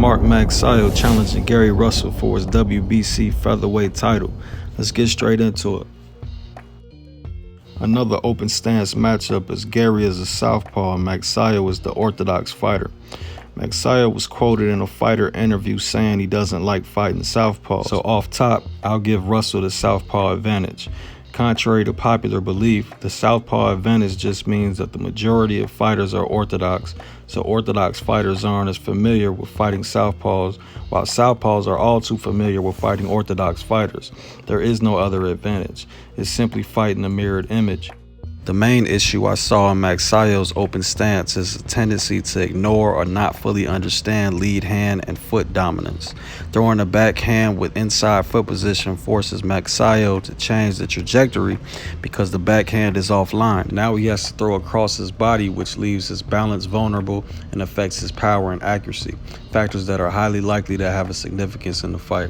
Mark Magsayo challenging Gary Russell for his WBC featherweight title. Let's get straight into it. Another open stance matchup as Gary is a southpaw and Magsayo is the orthodox fighter. Magsayo was quoted in a fighter interview saying he doesn't like fighting southpaws. So off top, I'll give Russell the southpaw advantage. Contrary to popular belief, the southpaw advantage just means that the majority of fighters are orthodox, so orthodox fighters aren't as familiar with fighting southpaws, while southpaws are all too familiar with fighting orthodox fighters. There is no other advantage. It's simply fighting a mirrored image. The main issue I saw in Magsayo's open stance is a tendency to ignore or not fully understand lead hand and foot dominance. Throwing a backhand with inside foot position forces Magsayo to change the trajectory because the backhand is offline. Now he has to throw across his body, which leaves his balance vulnerable and affects his power and accuracy, factors that are highly likely to have a significance in the fight.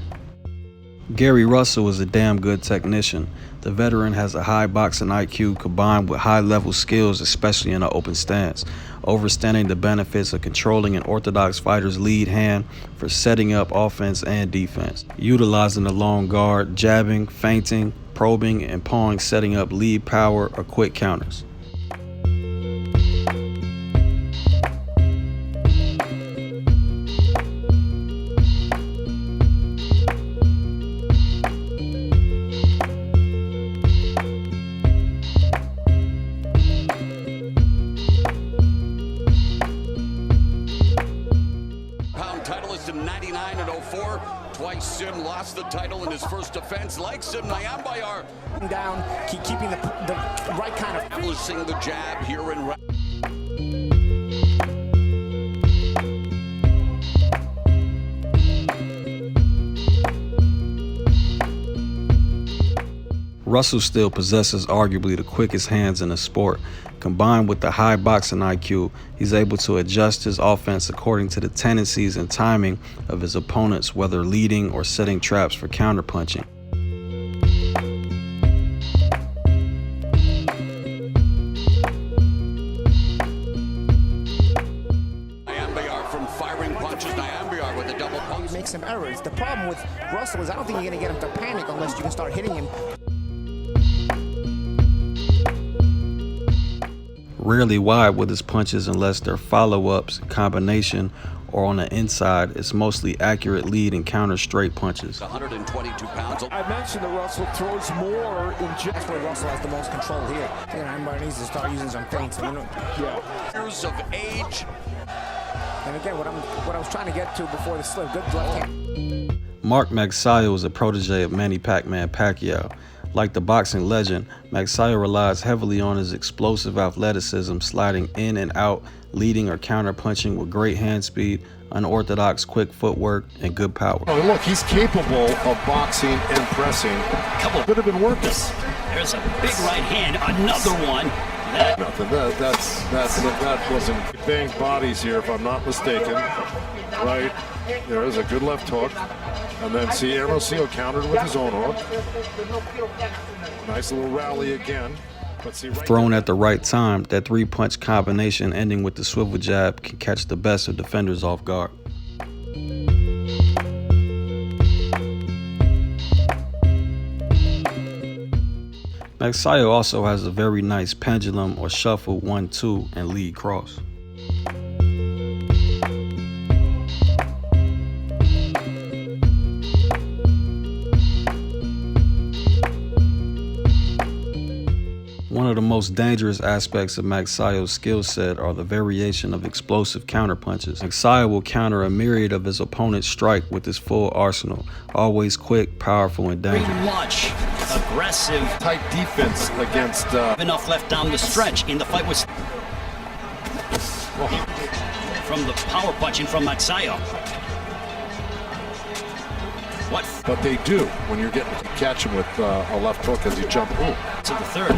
Gary Russell is a damn good technician. The veteran has a high boxing IQ combined with high-level skills, especially in an open stance, understanding the benefits of controlling an orthodox fighter's lead hand for setting up offense and defense, utilizing the long guard, jabbing, feinting, probing, and pawing, setting up lead power or quick counters. Titleist in 99 and 04. Twice Sim lost the title in his first defense. Like Sim, Nyambayar down, keeping the right kind of establishing the jab here in right. Russell still possesses arguably the quickest hands in the sport. Combined with the high boxing IQ, he's able to adjust his offense according to the tendencies and timing of his opponents, whether leading or setting traps for counterpunching. Nyambayar from firing punches. Nyambayar with a double punch. He makes some errors. The problem with Russell is I don't think you're going to get him to panic unless you can start hitting him. Rarely wide with his punches unless they're follow-ups, combination, or on the inside. It's mostly accurate lead and counter straight punches. 122 pounds. I mentioned that Russell throws more in That's where Russell has the most control here. I think Amber needs to start using some feints. Years of age. And again, what I was trying to get to before the slip, good left hand. Mark Magsayo is a protege of Manny Pac-Man Pacquiao. Like the boxing legend, Magsayo relies heavily on his explosive athleticism, sliding in and out, leading or counter-punching with great hand speed, unorthodox quick footwork, and good power. Oh, look, he's capable of boxing and pressing. Could have been working. There's a big right hand, another one. Nothing. That wasn't banged bodies here, if I'm not mistaken. Right. There is a good left hook. And then see Hermosillo countered with his own hook. Nice little rally again. But see, if thrown at the right time, that three-punch combination ending with the swivel jab can catch the best of defenders off guard. Magsayo also has a very nice pendulum or shuffle 1-2 and lead cross. One of the most dangerous aspects of Magsayo's skill set are the variation of explosive counterpunches. Magsayo will counter a myriad of his opponent's strike with his full arsenal, always quick, powerful, and dangerous. Very much aggressive. Tight defense against... Enough left down the stretch in the fight was... From the power punching from Magsayo. What? But they do when you're getting to catch him with a left hook as you jump. Ooh. To the third.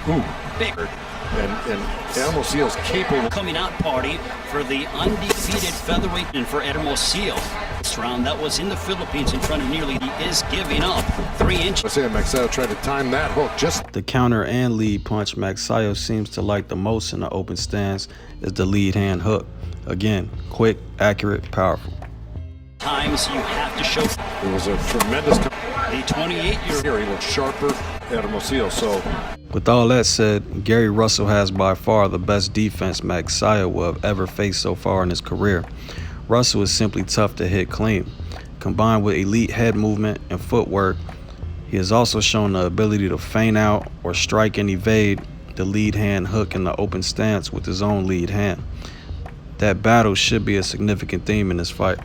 Ooh. Bigger. And Hermosillo's capable. Coming out party for the undefeated featherweight and for Hermosillo. This round that was in the Philippines in front of nearly, he is giving up 3 inches. I say Magsayo tried to time that hook just. The counter and lead punch Magsayo seems to like the most in the open stance is the lead hand hook. Again, quick, accurate, powerful. times you have to show. It was a tremendous. The 28-year-old Here he looked sharper at Hermosillo. So With all that said, Gary Russell has by far the best defense Magsayo will have ever faced so far in his career. Russell is simply tough to hit clean. Combined with elite head movement and footwork, he has also shown the ability to feint out or strike and evade the lead hand hook in the open stance with his own lead hand. That battle should be a significant theme in this fight.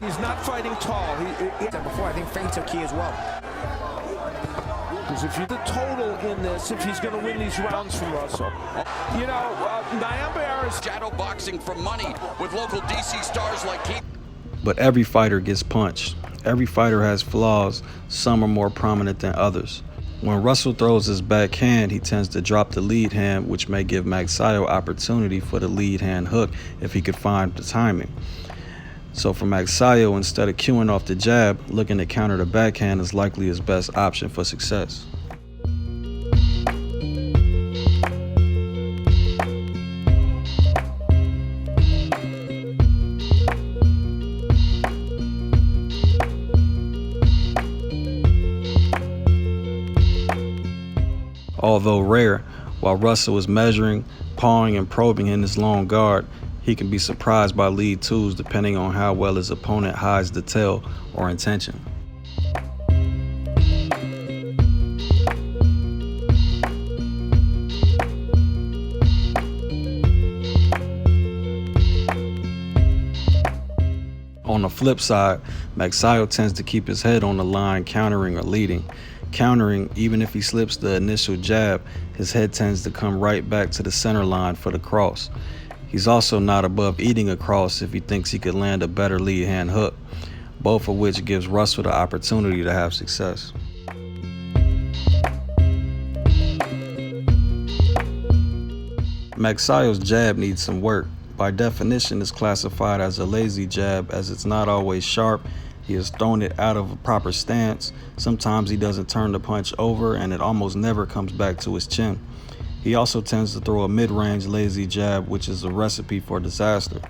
He's not fighting tall. Before, I think feints are key as well. Because if you the total in this, if he's going to win these rounds from Russell, you know, Nyambayar is Shadow boxing for money with local DC stars like Keith. But every fighter gets punched. Every fighter has flaws, some are more prominent than others. When Russell throws his backhand, he tends to drop the lead hand, which may give Magsayo opportunity for the lead hand hook if he could find the timing. So for Magsayo, instead of queuing off the jab, looking to counter the backhand is likely his best option for success. Although rare, while Russell is measuring, pawing, and probing in his long guard, he can be surprised by lead twos depending on how well his opponent hides the tail or intention. On the flip side, Magsayo tends to keep his head on the line, countering or leading. Countering, even if he slips the initial jab, his head tends to come right back to the center line for the cross. He's also not above eating a cross if he thinks he could land a better lead hand hook, both of which gives Russell the opportunity to have success. Magsayo's jab needs some work. By definition, it's classified as a lazy jab as it's not always sharp. He has thrown it out of a proper stance. Sometimes he doesn't turn the punch over and it almost never comes back to his chin. He also tends to throw a mid-range lazy jab, which is a recipe for disaster.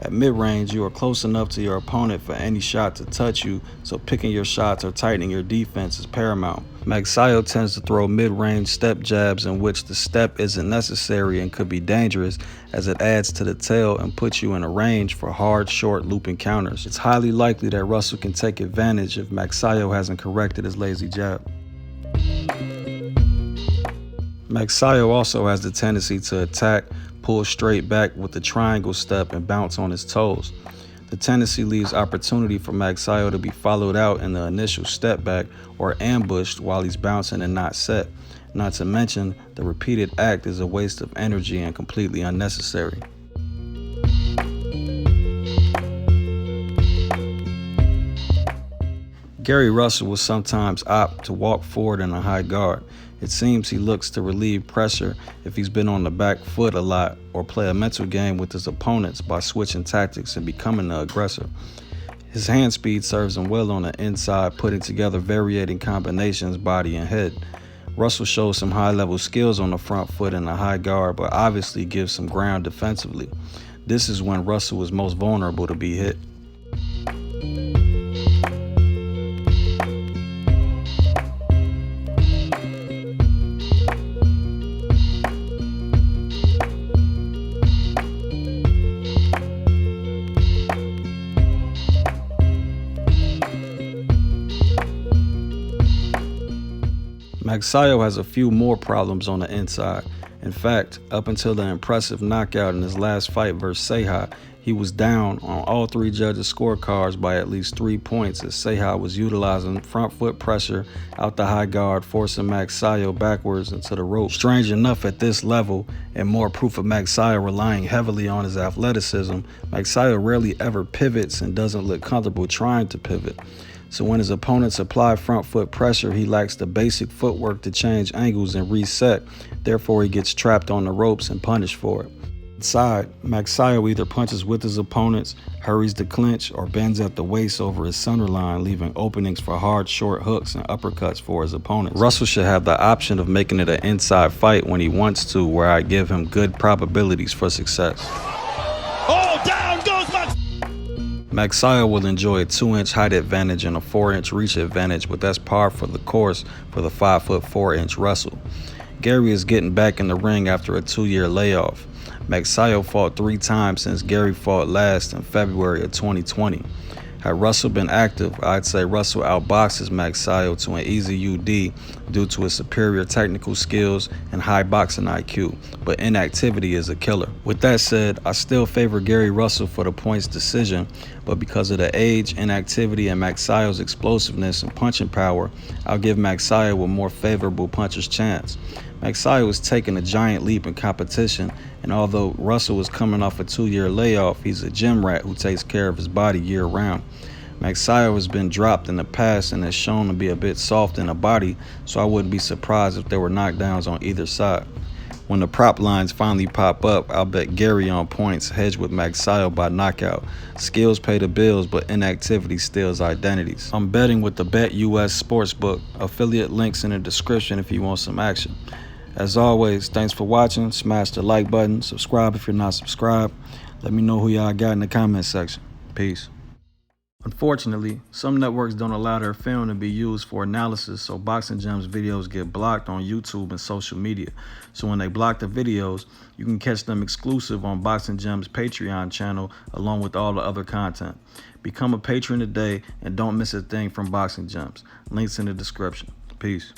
At mid-range, you are close enough to your opponent for any shot to touch you, so picking your shots or tightening your defense is paramount. Magsayo tends to throw mid-range step jabs in which the step isn't necessary and could be dangerous as it adds to the tail and puts you in a range for hard, short looping counters. It's highly likely that Russell can take advantage if Magsayo hasn't corrected his lazy jab. Magsayo also has the tendency to attack, pull straight back with the triangle step and bounce on his toes. The tendency leaves opportunity for Magsayo to be followed out in the initial step back or ambushed while he's bouncing and not set. Not to mention, the repeated act is a waste of energy and completely unnecessary. Gary Russell will sometimes opt to walk forward in a high guard. It seems he looks to relieve pressure if he's been on the back foot a lot or play a mental game with his opponents by switching tactics and becoming the aggressor. His hand speed serves him well on the inside, putting together varying combinations, body and head. Russell shows some high-level skills on the front foot in a high guard, but obviously gives some ground defensively. This is when Russell is most vulnerable to be hit. Magsayo has a few more problems on the inside. In fact, up until the impressive knockout in his last fight versus Seha, he was down on all three judges' scorecards by at least 3 points as Seha was utilizing front foot pressure out the high guard, forcing Magsayo backwards into the rope. Strange enough, at this level, and more proof of Magsayo relying heavily on his athleticism, Magsayo rarely ever pivots and doesn't look comfortable trying to pivot. So when his opponents apply front foot pressure, he lacks the basic footwork to change angles and reset. Therefore, he gets trapped on the ropes and punished for it. Inside, Magsayo either punches with his opponents, hurries to clinch, or bends at the waist over his center line, leaving openings for hard, short hooks and uppercuts for his opponents. Russell should have the option of making it an inside fight when he wants to, where I give him good probabilities for success. Oh, down goes Magsayo will enjoy a 2-inch height advantage and a 4-inch reach advantage, but that's par for the course for the 5'4" Russell. Gary is getting back in the ring after a 2-year layoff. Magsayo fought 3 times since Gary fought last in February of 2020. Had Russell been active, I'd say Russell outboxes Magsayo to an easy UD due to his superior technical skills and high boxing IQ, but inactivity is a killer. With that said, I still favor Gary Russell for the points decision, but because of the age, inactivity, and Magsayo's explosiveness and punching power, I'll give Magsayo a more favorable puncher's chance. Magsayo is taking a giant leap in competition, and although Russell is coming off a 2-year layoff, he's a gym rat who takes care of his body year-round. Magsayo has been dropped in the past and has shown to be a bit soft in the body, so I wouldn't be surprised if there were knockdowns on either side. When the prop lines finally pop up, I'll bet Gary on points, hedged with Magsayo by knockout. Skills pay the bills, but inactivity steals identities. I'm betting with the Bet US Sportsbook. Affiliate links in the description if you want some action. As always, thanks for watching. Smash the like button. Subscribe if you're not subscribed. Let me know who y'all got in the comment section. Peace. Unfortunately, some networks don't allow their film to be used for analysis, so Boxing Gems videos get blocked on YouTube and social media. So when they block the videos, you can catch them exclusive on Boxing Gems Patreon channel along with all the other content. Become a patron today and don't miss a thing from Boxing Gems. Links in the description. Peace.